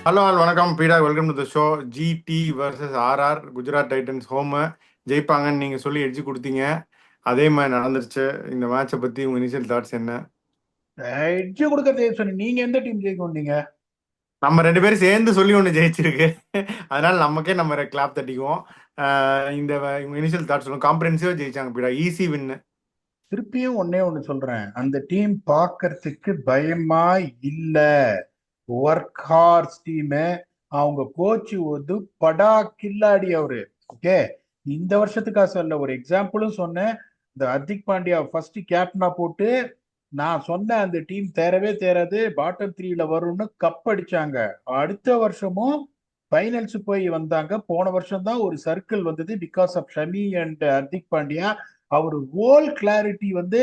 Hello all வணக்கம் பீடா welcome to the show. GT versus RR Gujarat titans home ஜெயிப்பாங்கன்னு நீங்கள் சொல்லி எட்ஜி கொடுத்தீங்க. அதே மாதிரி நடந்துருச்சு. இந்த மேட்சை பற்றி உங்கள் இனிஷியல் தாட்ஸ் என்ன? எட்ஜ் கொடுக்கறது சொன்னீங்க. நீங்க எந்த டீம் ஜெயிக்கும் நீங்க? நம்ம ரெண்டு பேரும் சேர்ந்து சொல்லி ஒன்று ஜெயிச்சிருக்கு. அதனால நமக்கே நம்ம கிளாப் தட்டிக்குவோம். இந்த உங்கள் இனிஷியல் தாட்ஸ் சொல்லுங்க. காம்ப்ரிஹென்சிவாக ஜெயிச்சாங்க பீடா, ஈஸி வின்னு. திருப்பியும் ஒன்னே ஒண்ணு சொல்றேன், அந்த டீம் பார்க்கறதுக்கு பயமா இல்ல. Work horse team. அவங்க கோச் வந்து படா கில்லாடி அவரு. ஓகே, இந்த வருஷத்துக்கா சொல்ல, ஒரு எக்ஸாம்பிளும் சொன்னேன். இந்த ஹர்திக் பாண்டியா ஃபர்ஸ்ட் கேப்டனா போட்டு நான் சொன்னேன் அந்த டீம் தேரவே தேராது, பாட்டம் த்ரீல வரும்னு கப் அடிச்சாங்க. அடுத்த வருஷமும் ஃபைனல்ஸ் போய் வந்தாங்க. போன வருஷம் தான் ஒரு சர்க்கிள் வந்தது because of Shami and Hardik Pandya. அவர் ரோல் கிளாரிட்டி வந்து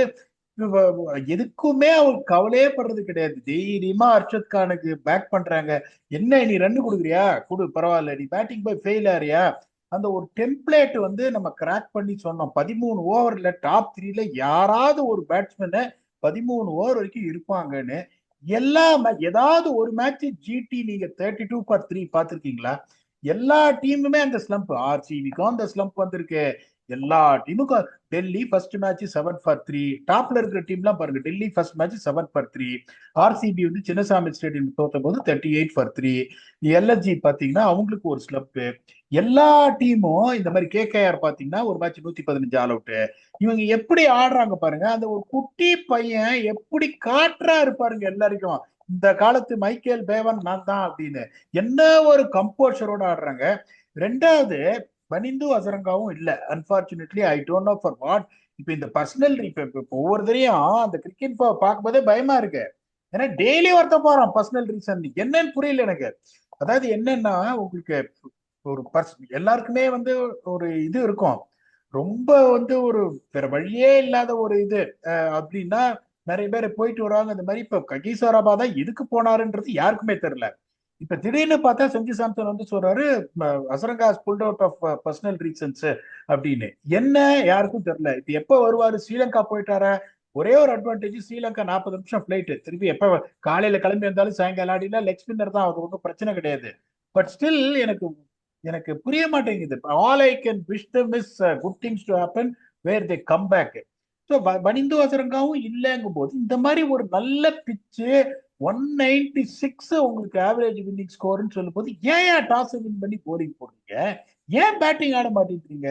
எதுக்குமே அவர் கவலையே படுறது கிடையாது. தைரியமா அர்ஷத் கானுக்கு பேக் பண்றாங்க. என்ன நீ ரன் கொடுக்குறியா கொடு, பரவாயில்ல, நீ பேட்டிங் போய் ஃபெயில் ஆறியா. அந்த ஒரு டெம்ப்ளேட் வந்து நம்ம கிராக் பண்ணி சொன்னோம். 13 ஓவர்ல டாப் த்ரீல யாராவது ஒரு பேட்ஸ்மேனு 13 ஓவர் வரைக்கும் இருப்பாங்கன்னு. எல்லா ஏதாவது ஒரு மேட்ச் ஜிடி நீங்க 32 for 3 பார்த்திருக்கீங்களா? எல்லா டீமுமே அந்த ஸ்லம்ப், ஆர்சிபிக்கும் அந்த ஸ்லம்ப் வந்திருக்கு. எல்லா டீமுக்கும். Delhi first match 7 for 3. டாப்ல இருக்கிற டீம்லாம் பாருங்க, Delhi first match 7 for 3. RCB வந்து சின்னசாமி ஸ்டேடியம் தோத்த போது 38 for 3. எல்எஸ்ஜி பாத்தீங்கன்னா அவங்களுக்கு ஒரு ஸ்லம்ப். எல்லா டீமும் இந்த மாதிரி கேகேஆர் பாத்தீங்கன்னா ஒரு மேட்ச் 115 ஆல் அவுட். இவங்க எப்படி ஆடுறாங்க பாருங்க, அந்த ஒரு குட்டி பையன் எப்படி காட்டுறாரு பாருங்க எல்லாருக்கும். இந்த காலத்து மைக்கேல் பேவன் நான் தான் அப்படின்னு என்ன ஒரு கம்போஷரோட ஆடுறாங்க. ரெண்டாவது, பனிந்து அசரங்காவும் இல்ல. Unfortunately I don't know for what. இப்ப இந்த பர்சனல் இப்ப ஒவ்வொருத்தரையும் அந்த கிரிக்கெட் பார்க்கும்போதே பயமா இருக்கு. ஏன்னா டெய்லி ஒருத்த போறான் பர்சனல் ரீசன், என்னன்னு புரியல எனக்கு. அதாவது என்னன்னா, உங்களுக்கு ஒரு எல்லாருக்குமே வந்து ஒரு இது இருக்கும். ரொம்ப வந்து ஒரு வேற வழியே இல்லாத ஒரு இது அப்படின்னா நிறைய பேர் போயிட்டு வருவாங்க. இந்த மாதிரி இப்ப ககிசோராபா தான் எதுக்கு போனாருன்றது யாருக்குமே தெரியல. இப்ப திடீர்னு பார்த்தா செஞ்சு சாம்சன் வந்து சொல்றாரு Hasaranga pulled out of personal reasons அப்படின்னு. என்ன, யாருக்கும் தெரியல. இப்ப எப்ப வருவாரு? ஸ்ரீலங்கா போயிட்டாரா? ஒரே ஒரு அட்வான்டேஜ், ஸ்ரீலங்கா 40 நிமிஷம் பிளைட், திருப்பி எப்ப காலையில கிளம்பி வந்தாலும் சாயங்காலம் ஆடினா லெக் ஸ்பின்னர் தான், அது ஒன்றும் பிரச்சனை கிடையாது. பட் ஸ்டில் எனக்கு எனக்கு புரிய மாட்டேங்குது. All I can wish them is good things to happen where they come back. So Wanindu அசரங்காவும் இல்லைங்கும் போது இந்த மாதிரி ஒரு நல்ல பிச்சு 196 உங்களுக்கு ஆவரேஜ் வின்னிங் ஸ்கோர்னு சொல்லும் போது ஏன் டாஸ் வின் பண்ணி போலிங் போடுறீங்க? ஏன் பேட்டிங் ஆட மாட்டேங்கிறீங்க?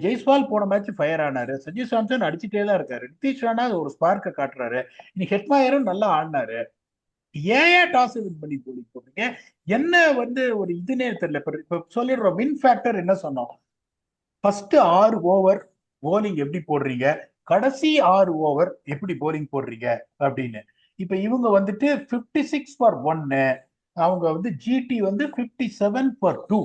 ஜெய்ஸ்வால் போன மேட்ச் ஃபயர் ஆனாரு, சஞ்சு சாம்சன் அடிச்சுட்டே தான் இருக்காரு, நிதிஷ் ராணா ஒரு ஸ்பார்க்க காட்டுறாரு, இன்னைக்கு ஹெட்மாயரும் நல்லா ஆடினாரு. ஏன் டாஸ் வின் பண்ணி போலிங் போடுறீங்க? என்ன வந்து ஒரு இதுனே தெரியல. இப்ப சொல்லிடுறோம் வின் ஃபேக்டர் என்ன சொன்னோம். ஃபர்ஸ்ட் 6 ஓவர் போலிங் எப்படி போடுறீங்க, கடைசி 6 ஓவர் எப்படி போலிங் போடுறீங்க அப்படின்னு. இப்ப இவங்க வந்துட்டு 56 for 1, அவங்க வந்து ஜிடி வந்து 57 for 2.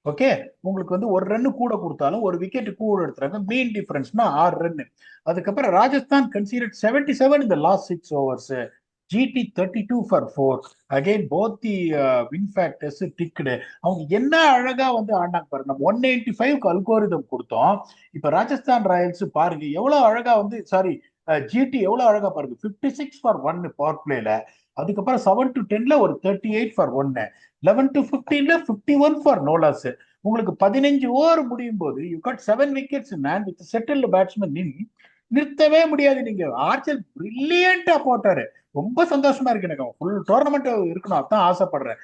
ஓகே, உங்களுக்கு வந்து ஒரு ரன் கூட கொடுத்தாலும் ஒரு விக்கெட் கூட எடுத்துறாங்க. Main டிஃபரன்ஸ்னா 6 run. அதுக்கப்புறம் ராஜஸ்தான் கன்சீடட் 77 இந்த last 6 overs. GT 32 for 4. Again both the win factors ticked. அவங்க என்ன அழகா வந்து ஆடினாங்க பாருங்க. நம்ம 195க்கு அல்கோரிதம் கொடுத்தோம். இப்ப ராஜஸ்தான் ராயல்ஸ் பாருங்க எவ்வளவு அழகா வந்து, சாரி, ஜிடி எவ்வளவு அழகா பாருங்க, 56 for 1 பவர் பிளேல. அதுக்கப்புறம் 7 to 10ல ஒரு 38 for 1, 11 to 15ல 51 for நோ லாஸ். உங்களுக்கு 15 ஓவர் முடியும் போது you got 7 wickets man with settled batsman. நிறுத்தவே முடியாது. நீங்க ஆர்ச்சர் பிரில்லியண்டா போட்டாரு. ரொம்ப சந்தோஷமா இருக்கு எனக்கு. ஃபுல் டோர்னமெண்ட் இருக்கணும் அதான் ஆசைப்படுறேன்.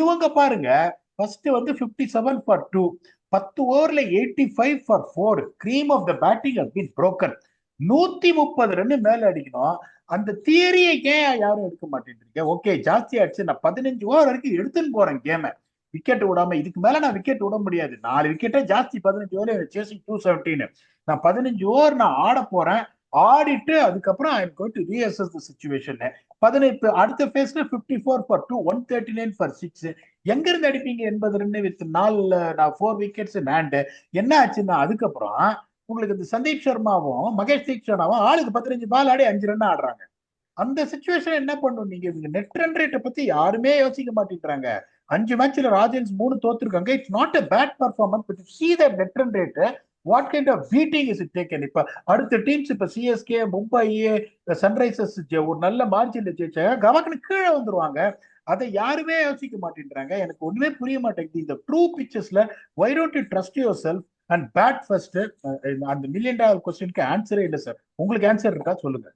இவங்க பாருங்க, ஃபர்ஸ்ட் வந்து 57 for 2, 10 ஓவர்ல 85 for 4. Cream of the batting has been broken. 130 run மேல அடிக்கணும். அந்த தியரியை ஏன் யாரும் எடுக்க மாட்டேன்றீங்க? ஓகே, ஜாஸ்தி ஆயிடுச்சு, நான் 15 ஓவர் வரைக்கும் எடுத்துன்னு போறேன் கேமை. விக்கெட் விடாம இதுக்கு மேல நான் விக்கெட் விட முடியாது. 4 விக்கெட்டே ஜாஸ்தி 15 ஓவர் சேசிங் 217. நான் 15 ஓவர் நான் ஆட போறேன். ஆடிட்டு அதுக்கப்புறம் I am going to reassess the situation. 18 அடுத்த ஃபேஸ்ல 54 for 2, 139 for 6. எங்க இருந்து அடிப்பீங்க 80 run with 4 wickets in hand? என்ன ஆச்சுன்னா அதுக்கப்புறம் உங்களுக்கு இந்த சந்தீப் சர்மாவும் மகேஷ் தீக்ஷனாவும் ஆளுக்கு 15 பால் ஆடி 5 ரன் ஆடுறாங்க. அந்த சுச்சுவேஷன் என்ன பண்ணும்? நீங்க நெட் ரன் ரேட்டை பத்தி யாருமே யோசிக்க மாட்டேங்கிறாங்க. 5 மேட்ச்ல ராஜன்ஸ் 3 தோத்துருக்காங்க. It's not a bad performance, but see that net run rate what kind of beating is it taken? இப்ப அடுத்த டீம்ஸ் இப்ப சிஎஸ்கே, மும்பை, சன்ரைசர்ஸ் ஒரு நல்ல மார்ஜின்ல ஜெயிச்சாங்க, கவக்கனு கீழே வந்துருவாங்க. அதை யாருமே யோசிக்க மாட்டேன்றாங்க. எனக்கு ஒண்ணுமே புரிய மாட்டேங்குது. இந்த ட்ரூ பிக்சர்ஸ்ல why don't you trust yourself and bat first? அந்த $1,000,000 கொஸ்டினுக்கு ஆன்சரே இல்லை சார். உங்களுக்கு ஆன்சர் இருக்கா சொல்லுங்க.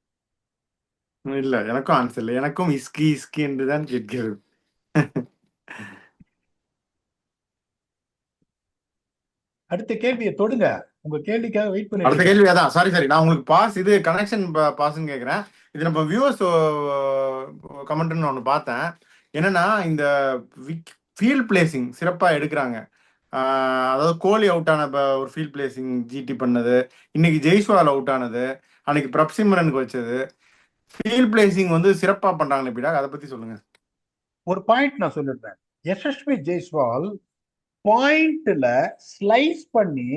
இல்ல, எனக்கும் ஆன்சர் இல்லை. எனக்கும் இஸ்கி இஸ்கி என்று தான் கேட்கிறது. அடுத்த கேள்வியை தொடுங்க. உங்க கேள்விக்காக வெயிட் பண்ணிட்டு அடுத்த இருக்கேன். கேள்வி அதான். சாரி, நான் உங்களுக்கு பாஸ் இது கனெக்ஷன் பாஸ்ன்னு கேட்குறேன். இது நம்ம வியூவர்ஸ் கமெண்ட்னு ஒன்று பார்த்தேன். என்னன்னா இந்த ஃபீல்ட் பிளேசிங் சிறப்பாக எடுக்கிறாங்க. அதாவது கோலி அவுட் ஆன ஒரு ஃபீல்ட் பிளேசிங் ஜிடி பண்ணது, இன்னைக்கு ஜெய்ஸ்வால் அவுட் ஆனது, அன்னைக்கு பிரப்சிம்ரனுக்கு வச்சது, ஃபீல்ட் பிளேசிங் வந்து சிறப்பாக பண்றாங்க. எப்படிடா அதை பத்தி சொல்லுங்க. ஒரு பாயிண்ட் நான் சொல்லிடுறேன். யசஸ்வி ஜெய்ஸ்வால் பாயிண்ட்ல ஸ்லைஸ் பண்ணி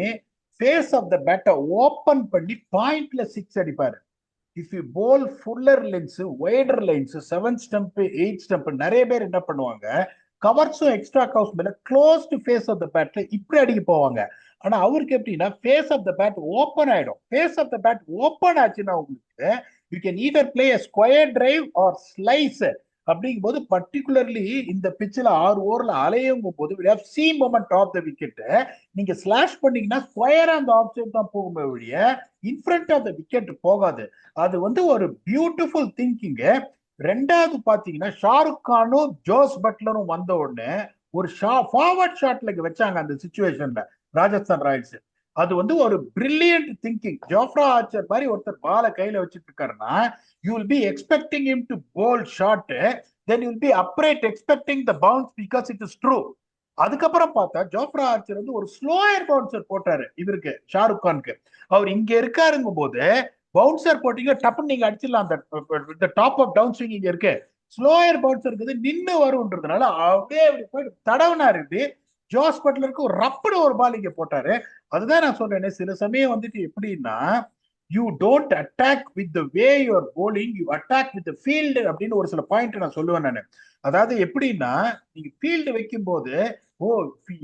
ஃபேஸ் ஆஃப் த பேட்டை ஓபன் பண்ணி பாயிண்ட்ல 6 அடிப்பாரு. If you bowl fuller lengths, wider lines, 7 stump, 8 stump, நிறைய பேர் என்ன பண்ணுவாங்க, கவர்ஸும் எக்ஸ்ட்ரா கவர்ஸ் மேல close to face of the பேட்ல இப்படி அடிக்க போவாங்க. ஆனா அவருக்கு எப்படின்னா face of the bat open ஆயிடும். Face of the bat open ஆச்சுன்னா உங்களுக்கு you can either play a square drive or slice. அப்படிங்கும் போது பர்டிகுலர்லி இந்த பிச்சில் 6 ஓவர்ல அலையுங்கும் போது சி மொமெண்ட் ஆஃப் த விக்கெட் நீங்க ஸ்லாஷ் பண்ணீங்கன்னா ஸ்கொயரா அந்த ஆஃப் சைட் தான் போகுமே ஒழிய இன்ஃப்ரண்ட் ஆஃப் த விக்கெட் போகாது. அது வந்து ஒரு பியூட்டிஃபுல் திங்கிங். ரெண்டாவது பாத்தீங்கன்னா ஷாருக் கானும் ஜோஸ் பட்லரும் வந்த உடனே ஒரு ஃபார்வர்ட் ஷாட்ல வச்சாங்க அந்த சிச்சுவேஷன்ல ராஜஸ்தான் ராயல்ஸ். அது வந்து ஒரு பிரில்லியன்ட் திங்கிங். ஜோஃப்ரா ஆர்ச்சர் மாதிரி ஒருத்தர் பால கையில வச்சுட்டு இருக்காருன்னா you will be expecting him to pull shot, then you will be upright expecting the bounce because it is true. அதுக்கப்புறம் பார்த்தா ஜோஃப்ரா ஆர்ச்சர் வந்து ஒரு ஸ்லோயர் பவுன்சர் போட்டாரு இவருக்கு, ஷாருக் கானுக்கு. அவர் இங்க இருக்காருங்கும் போது பவுன்சர் போட்டீங்க டப்புன்னு நீங்க அடிச்சிடலாம். அந்த டாப் ஆஃப் டவுன் ஸ்விங் இங்க இருக்கு. ஸ்லோயர் பவுன்சர் இருக்குது நின்று வரும்ன்றதுனால அப்படியே போயிட்டு தடவுனாரு. இப்படி ஜோஸ் பட்லருக்கு ஒரு ரப்புடு ஒரு பால் இங்க போட்டாரு. அதுதான் நான் சொல்றேன், சில சமயம் வந்துட்டு எப்படின்னா you don't attack with the way you're bowling, you attack with field அப்படின்னு ஒரு சில பாயிண்ட் நான் சொல்லுவேன் நான். அதாவது எப்படின்னா நீங்க ஃபீல்டு வைக்கும் போது ஓ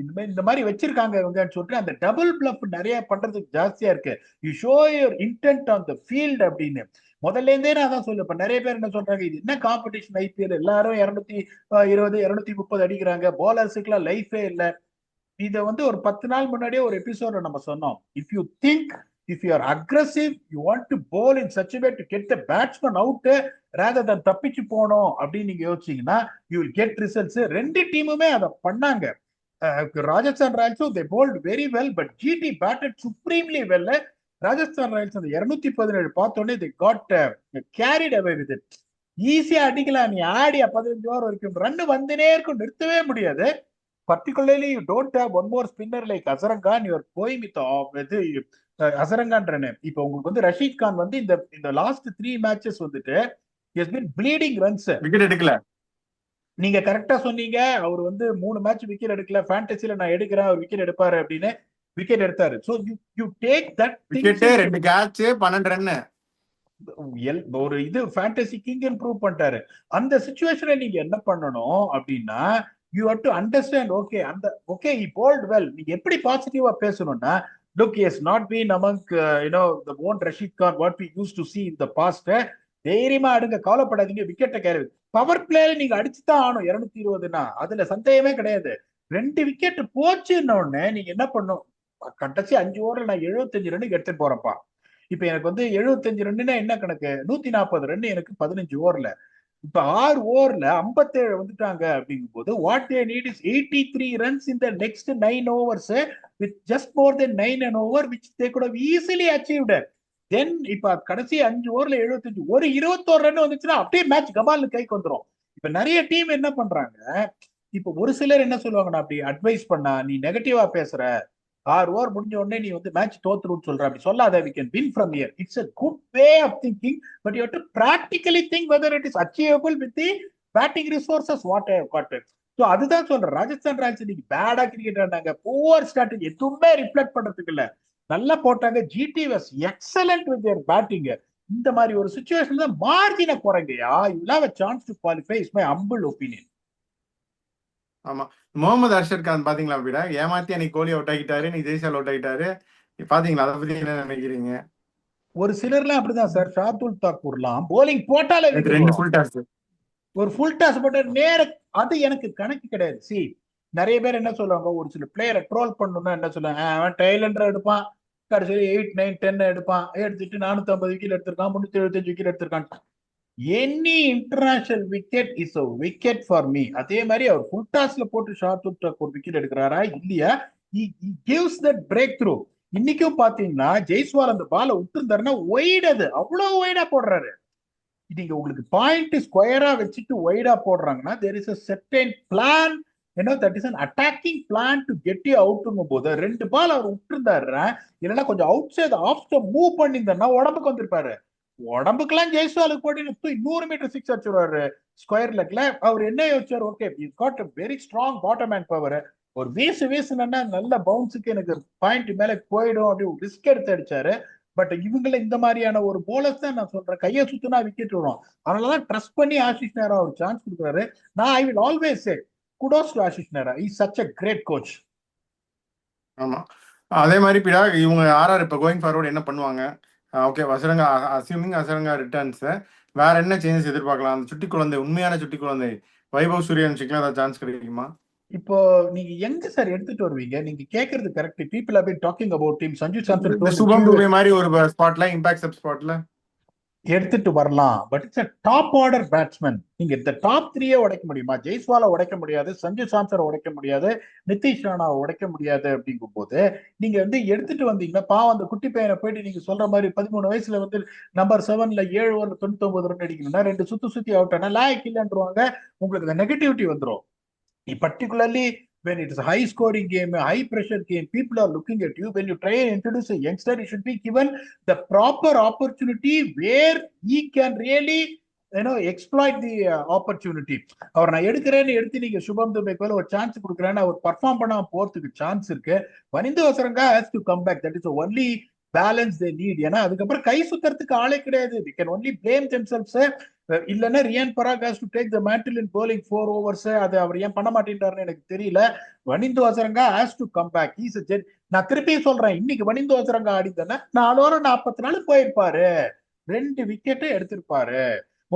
இந்த மாதிரி வச்சிருக்காங்க இவங்கன்னு சொல்லிட்டு அந்த டபுள் பிளப் நிறைய பண்றதுக்கு ஜாஸ்தியா இருக்கு. You show your intend on the field அப்படின்னு முதல்ல இருந்தே நான் தான் சொல்லுவேன். இப்ப நிறைய பேர் என்ன சொல்றாங்க, இது என்ன காம்படிஷன் ஐபிஎல், எல்லாரும் 220 230 அடிக்கிறாங்க, போலர்ஸுக்குலாம் லைஃபே இல்லை. இதை வந்து ஒரு 10 நாள் முன்னாடியே ஒரு எபிசோட நம்ம சொன்னோம். If you think, if you are aggressive, you want to bowl in such a way to get the batsman out rather than தப்பிச்சு போனோம் அப்படின்னு நீங்க யோசிச்சீங்கன்னா you will get results. ரெண்டு டீமுமே அதை பண்ணாங்க. ராஜஸ்தான் ராயல்ஸும் they bowled very well, but GT batted supremely well. Rajasthan Royals அந்த 217 பார்த்தோன்னே they got carried away with it. ஈஸியா அடிக்கலாம், நீ ஆடியா 15 ஓவர் வரைக்கும் ரன் வந்துனே இருக்கும், நிறுத்தவே முடியாது. Particularly you don't have one more spinner like Azharan Khan, you are going with அசரங்கான்றனே. இப்ப உங்களுக்கு வந்து ரஷீத் கான் வந்து இந்த லாஸ்ட் 3 மேட்சஸ் வந்துட்டு has been bleeding runs, wicket எடுக்கல. நீங்க கரெக்டா சொன்னீங்க. அவர் வந்து 3 மேட்ச் விக்கெட் எடுக்கல, ஃபேண்டசில நான் எடுக்கிறேன் அவர் விக்கெட் எடுப்பாரு அப்படின்னு விக்கெட் எடுத்தாரு. So you take that wicket, 2 catch, 12 run. ஒரு இது ஃபேண்டசி கிங் ப்ரூவ் பண்ணிட்டாரு. அந்த சிச்சுவேஷனை நீங்க என்ன பண்ணணும் அப்படின்னா you have to understand, okay அந்த ஓகே ஹி bowled well. நீங்க எப்படி பாசிட்டிவா பேசணும்னா look, he has not been among the own Rashid Khan what we used to see in the past. தைரியமா அடுங்க, கவலைப்படாதீங்க, விக்கெட்டை கேரி. பவர் பிளேல நீங்க அடிச்சுதான் ஆகணும் 220னா, அதுல சந்தேகமே கிடையாது. 2 விக்கெட் போச்சுன்ன உடனே நீங்க என்ன பண்ணும், கடைசி 5 ஓவர்ல நான் 75 ரன்னுக்கு எடுத்துட்டு போறப்பா. இப்ப எனக்கு வந்து 75 ரன்னுனா என்ன கணக்கு, 140 ரன் எனக்கு 15 ஓவர்ல. இப்ப 6 ஓவர்ல 57 வந்துட்டாங்க அப்படிங்கும் போது what they need is 83 runs in the next 9 overs with just more than 9 an over which they could have easily achieved. Then இப்ப கடைசி 5 ஓவர்ல 75 ஒரு 21 ரன் வந்துச்சுன்னா அப்படியே மேட்ச் கபால்னு கைக்கு வந்துடும். இப்ப நிறைய டீம் என்ன பண்றாங்க, இப்ப ஒரு சிலர் என்ன சொல்லுவாங்கன்னா அப்படி அட்வைஸ் பண்ணா நீ நெகட்டிவா பேசுற, 6 ஓவர் முடிஞ்ச உடனே நீ வந்து மேட்ச் தோத்துருன்னு சொல்ற, அப்படி சொல்லாத, we can win from here. It's a good way of thinking, but you have to practically think whether it is achievable with the batting resources what I have got. So அதுதான் சொல்றேன், Rajasthan Royals இன்னைக்கு பேடா cricket ஆனாங்க, poor strategy எதுவுமே reflect பண்றதுக்கு இல்ல, நல்லா போட்டாங்க. GT was excellent with their batting. இந்த மாதிரி ஒரு சிச்சுவேஷன்ல மார்ஜினை குறைங்கயா, you will have a chance to qualify is my humble opinion. ஆமா, முகமது அர்ஷத் கான் பாத்தீங்களா, அப்படின்னா ஏமாத்தி அன்னைக்கு கோலி அவுட் ஆகிட்டாரு, நீ ஜெய்சால் அவுட் ஆகிட்டாரு. பாத்தீங்களா? அதை பத்தி என்ன நினைக்கிறீங்க? ஒரு சிலர்லாம் அப்படிதான் சார். ஷார்துல் தாக்கூர்லாம் போலிங் போட்டாலே நேத்து விக்கெட் 2 விழும். Full toss. ஒரு ஃபுல் டாஸ் போட்டு நேர, அது எனக்கு கணக்கு கிடையாது. சி, நிறைய பேர் என்ன சொல்லுவாங்க, ஒரு சில பிளேயரை ட்ரோல் பண்ணணும்னா என்ன சொல்லுவாங்க, அவன் டைலண்டர் எடுப்பான், கடைசியில் 8 9 10 எடுப்பான், எடுத்துட்டு 450 விக்கெட் எடுத்திருக்கான், 375 விக்கெட் எடுத்திருக்கான். Any international wicket is a wicket for me. அதே மாதிரி அவர் ஃபுல் டாஸ்ல போட்டு ஷார்துல் தாக்கூர் விக்கெட் எடுக்கிறாரா இல்லையா, he gives that breakthrough. இன்னைக்கும் பாத்தீங்கன்னா ஜெய்ஸ்வால் அந்த பாலை விட்டுருந்தாருன்னா ஒய்டு, அது அவ்வளவு ஒய்டா போடுறாரு. நீங்க உங்களுக்கு பாயிண்ட் ஸ்கொயரா வச்சுட்டு ஒய்டா போடுறாங்கன்னா there is a certain plan, that is an attacking plan to get you அவுட்ங்கும் போது 2 பால் அவர் விட்டுருந்தாரு, இல்லைன்னா கொஞ்சம் outside off the move பண்ணியிருந்தாருன்னா உடம்புக்கு வந்திருப்பாரு. உடம்புக்கெல்லாம் ஜெய்ஸ்வாலுக்கு போட்டு 100 மீட்டர் சிக்ஸ் அடிச்சுடுவாரு ஸ்கொயர் லெக்ல. அவர் என்ன யோசிச்சாரு, okay is got a very strong bottom hand power, ஒரு வீசுனா நல்ல பவுன்ஸுக்கு எனக்கு பாயிண்ட் மேல போயிடும் அப்படி ரிஸ்க் எடுத்து அடிச்சாரு. பட் இவங்கள இந்த மாதிரியான ஒரு போலர்ஸ் தான் நான் சொல்றேன், கையை சுத்தினா விக்கெட் விடும். அதனாலதான் ட்ரஸ்ட் பண்ணி ஆஷிஷ் நேரா ஒரு சான்ஸ் கொடுக்குறாரு. நான் I will always say kudos to Ashish Nehra, is such a great coach. ஆமா. அதே மாதிரி பிடா இவங்க ஆர்ஆர் இப்போ கோயிங் ஃபார்வர்ட் என்ன பண்ணுவாங்க? Okay, Hasaranga assuming Hasaranga returns, வேற என்ன சேஞ்சஸ் எதிர்பார்க்கலாம்? அந்த சுட்டி குழந்தை, உண்மையான சுட்டி குழந்தை வைபவ் சூரியவன்ஷிக்குலாம் ஏதாவது சான்ஸ் கிடைக்குமா? இப்போ நீங்க எங்க சார் எடுத்துட்டு வருவீங்க? நீங்க கேக்குறது correct. People have been talking about team. Sanju Samson இந்த டோல்ட் சுபம் துபே மாதிரி ஒரு ஸ்பாட்ல, இம்பாக்ட் சப் ஸ்பாட்ல எடுத்துட்டு வரலாம். But it's top order batsman. நீங்க இந்த டாப் 3 உடைக்க முடியுமா? ஜெய்ஸ்வாலை உடைக்க முடியாது, சஞ்சு சாம்சரை உடைக்க முடியாது, நிதிஷ் ராணாவை உடைக்க முடியாது. அப்படிங்கும் போது நீங்க எடுத்துட்டு வந்தீங்கன்னா பாவம் அந்த குட்டி பையனை போயிட்டு நீங்க சொல்ற மாதிரி 13 வயசுல நம்பர் 7ல 7 ஓவர் 99 ரன் அடிக்கணும்னா 2 சுத்தி அவுட் ஆனா லாயக் இல்லைன்றவாங்க. உங்களுக்கு இந்த நெகட்டிவிட்டி வந்துடும். Particularly when it is a high scoring game, a high pressure game, people are looking at you. When you try and introduce a youngster, he should be given the proper opportunity where he can really exploit the opportunity. அவர் நான் எடுக்கிறேன்னு எடுத்து நீங்க சுபம் துபேக்கு மேல ஒரு chance கொடுக்குறேன்னு அவர் perform பண்ணாம போறதுக்கு chance இருக்கு. Wanindu Hasaranga has to come back. That is only balance they need. ஏன்னா அதுக்கப்புறம் கை சுத்துறதுக்கு ஆளே கிடையாது. We can only blame themselves. இல்லைன்னா Riyan Parag has to take the mantle in bowling 4 overs. அது அவர் ஏன் பண்ண மாட்டேன்றாருன்னு எனக்கு தெரியல. Wanindu Hasaranga has to come back. இஸ் ஜெட். நான் திருப்பியும் சொல்றேன், இன்னைக்கு வனிந்து வசரங்கா ஆடித்தானே 4 ஓவர் 44 போயிருப்பாரு, 2 விக்கெட்டை எடுத்திருப்பாரு.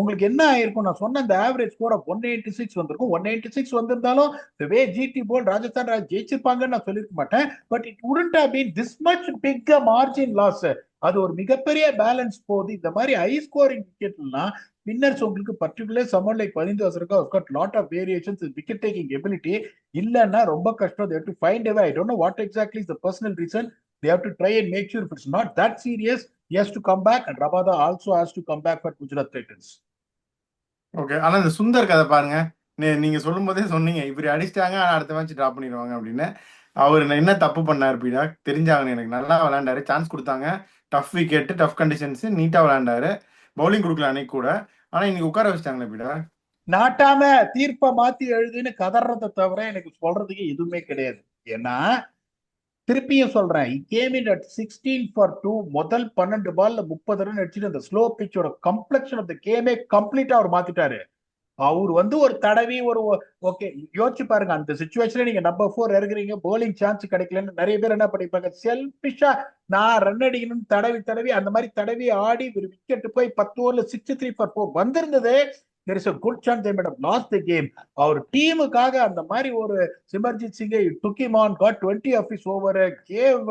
உங்களுக்கு என்ன ஆயிருக்கும், நான் சொன்ன அந்த ஆவரேஜ் ஸ்கோர் ஆஃப் 186 வந்திருக்கும். 186 வந்திருந்தாலும் வே ஜிடி போல் ராஜஸ்தான் ராயல்ஸ் ஜெயிச்சிருப்பாங்கன்னு நான் சொல்லிருக்க மாட்டேன். But it wouldn't have been this much big margin loss. அது ஒரு மிகப்பெரிய பேலன்ஸ் போகுது. இந்த மாதிரி ஹை ஸ்கோரிங் விக்கெட்லாம் வின்னர்ஸ் உங்களுக்கு பர்டிகுலர் சம்மன் like Wanindu Hasaranga got lot of variations in wicket taking ability. இல்லன்னா ரொம்ப கஷ்டம். They have to find a way. I don't know what exactly is the personal reason. They have to try and make sure if it's not that serious, he has to come back, and Rabada also has to come back for Gujarat Titans. Okay. ஆனா இந்த சுந்தர் கதை பாருங்க, நீங்க சொல்லும் போதே சொன்னீங்க இப்படி அடிச்சிட்டாங்க அடுத்த மேட்ச் டிராப் பண்ணிடுவாங்க அப்படின்னு. அவர் என்ன தப்பு பண்ணார் பீடா தெரிஞ்சாங்கன்னு எனக்கு. நல்லா விளையாண்டாரு, சான்ஸ் கொடுத்தாங்க, டஃப் விக்கெட், டஃப் கண்டிஷன்ஸ், நீட்டா விளையாண்டாரு, பவுலிங் கொடுக்கல அன்னைக்கு கூட. ஆனா இன்னைக்கு உட்கார வச்சிட்டாங்களே பீடா. நாட்டாம தீர்ப்பை மாத்தி எழுதுன்னு கதறதை தவிர எனக்கு சொல்றதுக்கு எதுவுமே கிடையாது. ஏன்னா திருப்பியும் சொல்றேன், கேம் இன் அட் 16 for 2. முதல் 12 பால்ல 30 ரன் அடிச்சுட்டு அந்த ஸ்லோ பிச்சோட கம்ப்ளெக்ஷன் ஆஃப் த கேமே கம்ப்ளீட்டா அவர் மாத்திட்டாரு. அவர் ஒரு தடவி ஒரு ஓகே யோசிச்சு பாருங்க, அந்த சுச்சுவேஷன்ல நீங்க நம்பர் 4 இறங்குறீங்க, போலிங் சான்ஸ் கிடைக்கலன்னு நிறைய பேர் என்ன பண்ணிப்பாங்க, செல்பிஷா நான் ரன் அடிக்கணும்னு தடவி தடவி அந்த மாதிரி தடவி ஆடி ஒரு விக்கெட் போய் 10 ஓவர்ல 63 for 4 வந்திருந்தது. there is a good chance they might have lost the game. அவர் டீமுக்காக அந்த மாதிரி ஒரு சிமர்ஜித் சிங்கை took him on, got 20 of his over, gave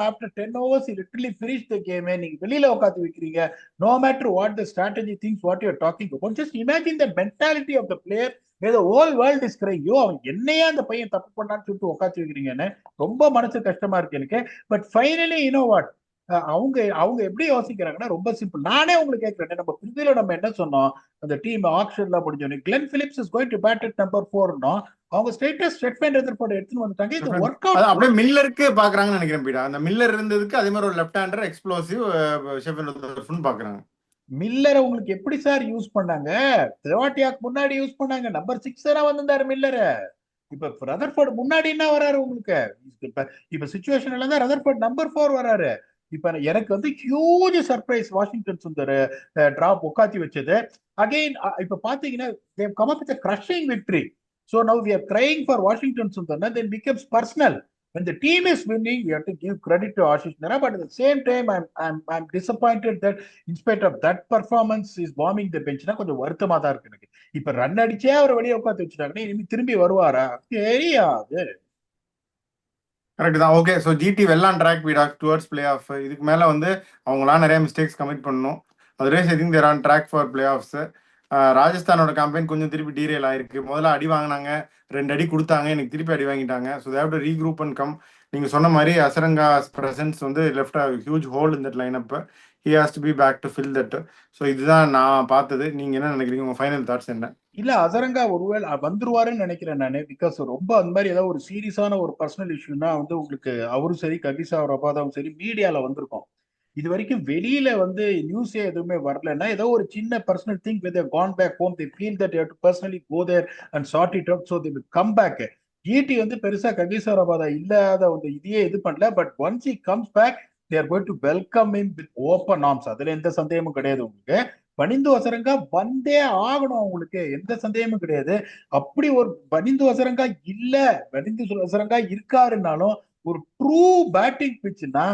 after 10 overs he literally finished the game. நீங்க வெளியில உட்காந்து வைக்கிறீங்க. No matter what the strategy thinks, what you're talking about, just imagine the mentality of the player where the whole world is crying, யோ அவன் என்னையா அந்த பையன் தப்பு பண்ணான்னு சொல்லிட்டு உட்காந்து வைக்கிறீங்கன்னு ரொம்ப மனசு கஷ்டமா இருக்கு எனக்கு. பட் ஃபைனலி what அவங்க அவங்க எப்படி யோசிக்கிறாங்கன்னா ரொம்ப சிம்பிள். நானே உங்களுக்கு கேட்கிறேன், நம்ம பிரிவில நம்ம என்ன சொன்னோம், அந்த டீம் ஆக்ஷன்ல முடிஞ்சோன்னு Glenn Phillips is going to bat at number 4. அவங்க ஸ்ட்ரெயிட்டா ஸ்ட்ரெட்மெண்ட் எதிர்பார்த்து எடுத்துன்னு வந்துட்டாங்க. இது ஒர்க் அது அவுட். அப்படியே மில்லருக்கு பாக்குறாங்கன்னு நினைக்கிறேன் பீடா. அந்த மில்லர் இருந்ததுக்கு அதே மாதிரி ஒரு லெஃப்ட் ஹேண்டர் எக்ஸ்ப்ளோசிவ் ஷெஃபன் பாக்குறாங்க. மில்லரை உங்களுக்கு எப்படி சார் யூஸ் பண்ணாங்க? தெவாட்டியாக்கு முன்னாடி யூஸ் பண்ணாங்க, நம்பர் 6 வந்திருந்தாரு மில்லரை. இப்ப ரதர்ஃபோர்ட் முன்னாடி என்ன வராரு உங்களுக்கு? இப்ப சிச்சுவேஷன்ல தான் ரதர்ஃபோர்ட் நம்பர் 4 வராரு. இப்ப எனக்கு huge surprise Washington Sundar drop உட்காத்தி வச்சது. அகைன் இப்ப பாத்தீங்கன்னா they have come up with a crushing victory. So now we are crying for Washington Sundar, then becomes personal. when the team is winning, we have to give credit to Ashish Nehra. But at the same time, I'm disappointed that in spite of that performance, is bombing the bench. கொஞ்சம் வருத்தமா தான் இருக்கு எனக்கு. இப்ப run அடிச்சே அவர் வெளியே உட்காந்து வச்சுட்டாங்கன்னா இனிமே திரும்பி வருவாரா தெரியாது. கரெக்ட் தான். Okay, so GT well on track விடாக் டுவர்ட்ஸ் பிளே ஆஃப். இதுக்கு மேலே வந்து அவங்களாம் நிறைய மிஸ்டேக்ஸ் கமிட் பண்ணணும். Otherwise I think they're on track for playoffs. ராஜஸ்தானோட கேம்பெயின் கொஞ்சம் திருப்பி டீரியல் ஆயிருக்கு. முதல்ல அடி வாங்கினாங்க, 2 அடி கொடுத்தாங்க, எனக்கு திருப்பி அடி வாங்கிட்டாங்க. So they've to regroup and come. நீங்கள் சொன்ன மாதிரி அசரங்கா பிரசன்ஸ் வந்து லெஃப்ட் ஹியூஜ் ஹோல் இந்த lineup. He has to be back to fill that. So இதுதான் நான் பார்த்தது. நீங்கள் என்ன நினைக்கிறீங்க? உங்கள் ஃபைனல் தாட்ஸ் என்ன? இல்ல அசரங்கா ஒருவேளை வந்துருவாருன்னு நினைக்கிறேன் நானு. பிகாஸ் ரொம்ப அந்த மாதிரி ஏதாவது ஒரு சீரியஸான ஒரு பர்சனல் இஷ்யூனா வந்து உங்களுக்கு அவரும் சரி ககிசா ரபாதாவும் சரி மீடியால வந்திருக்கும். இது வரைக்கும் வெளியில வந்து நியூஸே எதுவுமே வரலன்னா ஏதோ ஒரு சின்ன personal thing with gone back home they feel that you have to personally go there and sort it out so they will come back. GT வந்து பெருசா ககிசா ரபாதா இல்லாத வந்து இதையே இது பண்ணல. But once he comes back they are going to welcome him with open arms. அதுல எந்த சந்தேகமும் கிடையாது உங்களுக்கு. பனிந்து அசரங்கா வந்தே ஆகணும், அவங்களுக்கு எந்த சந்தேகமும் கிடையாது. அப்படி ஒரு பனிந்து அசரங்கா இல்ல, பனிந்து அசரங்கா இருக்காருன்னாலும் ஒரு ட்ரூ பேட்டிங் பிட்ச்னா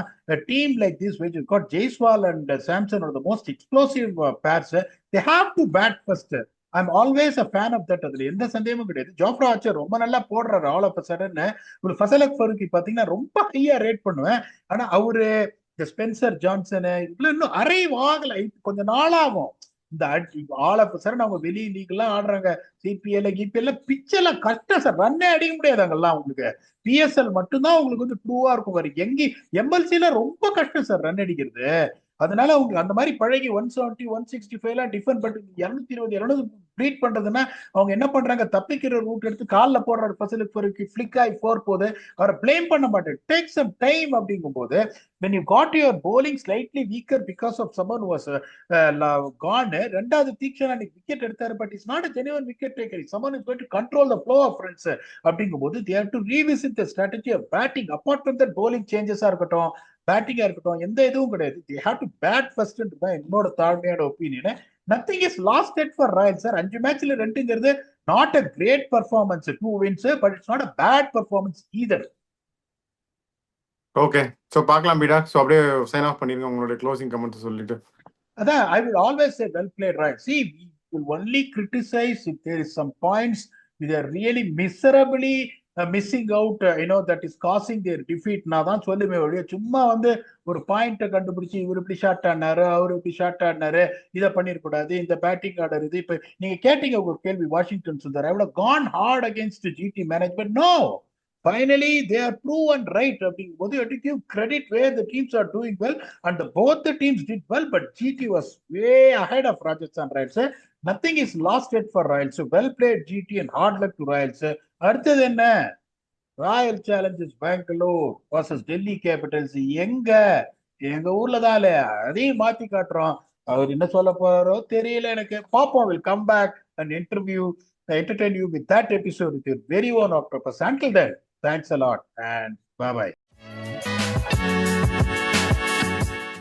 team like this which has got Jaiswal and Samson are the most explosive pairs. They have to bat first. I'm always a fan of that. அதுல எந்த சந்தேகமும் கிடையாது. ஜோப்ரா ஆர்ச்சர் ரொம்ப நல்லா போடுறாரு. ஆல் ஆஃப் சடன் ஒரு ஃபசலக் ஃபருக்கி பாத்தீங்கன்னா ரொம்ப ஹையா ரேட் பண்ணுவேன். ஆனா அவரு இந்த ஸ்பென்சர் ஜான்சனு இவ்வளவு இன்னும் அரைவ் ஆகல, கொஞ்சம் நாளாகும். இந்த ஆல் ஆஃப் சடன் அவங்க வெளி லீக் எல்லாம் ஆடுறாங்க, சிபிஎல் கிபிஎல் பிச்செல்லாம் கஷ்டம் சார், ரன்னே அடிக்க முடியாது அங்கெல்லாம். உங்களுக்கு பிஎஸ்எல் மட்டும்தான் உங்களுக்கு வந்து ட்ரூவா இருக்கும். வரை எங்கி எம்எல்சில ரொம்ப கஷ்டம் சார் ரன் அடிக்கிறது. அதனால அவங்க அந்த மாதிரி பழகி 170 165 எல்லாம் டிஃபன் பட்டு 220 200 ப்ளீட் பண்றதுன்னா அவங்க என்ன பண்றாங்க, தப்பிக்கிற ரூட் எடுத்து காலில் போடுற பசலுக்கு ஃபிளிக் ஆகி 4 போது அவரை பிளேம் பண்ண மாட்டேன். டேக் சம் டைம் அப்படிங்கும் போது when you got your bowling slightly weaker because of someone who was gone, ரெண்டாவது தீக்ஷன் அன்னைக்கு விக்கெட் எடுத்தாரு. But it's not a genuine wicket taker. Someone is going to control the flow of runs அப்படிங்கும் போது they have to revisit the strategy of batting. Apart from that bowling changes இருக்கட்டும், பேட்டிங்கா இருக்கட்டும், எந்த இதுவும் கிடையாது. they have to bat first தான் என்னோட தாழ்மையான opinion. nothing is lost yet for Royal sir. 5 மேட்ச்ல 2ங்கிறது not a great performance, 2 wins, but it's not a bad performance either. Okay, so பார்க்கலாம் பீடா. ஸோ அப்படியே சைன் ஆஃப் பண்ணிருங்க, உங்களுடைய க்ளோசிங் கமெண்ட்ஸ் சொல்லிட்டு. அதான் I will always say well played Royal. See, we will only criticize if there is some points which are really miserably missing out, that is causing their defeat. நான் தான் சொல்லுமே ஒழிய சும்மா வந்து ஒரு பாயிண்ட்டை கண்டுபிடிச்சு இவர் இப்படி ஷார்ட் ஆடினாரு, அவர் இப்படி ஷார்ட் ஆடினாரு, இதை பண்ணிருக்கூடாது, இந்த பேட்டிங் ஆர்டர் இது. இப்ப நீங்க கேட்டீங்க ஒரு கேள்வி, வாஷிங்டன் சுந்தர் எவ்வளவு gone hard against GT management. No, finally they are proven right. அப்படிங்கும்போது you have to give credit where the teams are doing well, and both the teams did well, but GT was way ahead of Rajasthan Royals. Nothing is lost yet for Royals. So well played GT and hard luck to Royals. அடுத்தது என்ன, Royal Challengers Bangalore versus Delhi Capitals. எங்க ஊர்ல தான் இல்ல, அதையும் மாத்தி காட்டுறோம். அவர் என்ன சொல்ல போறாரோ தெரியல எனக்கு. பாப்போம். will come back and entertain you with that episode with your very own octopus. Until then, thanks a lot and bye bye.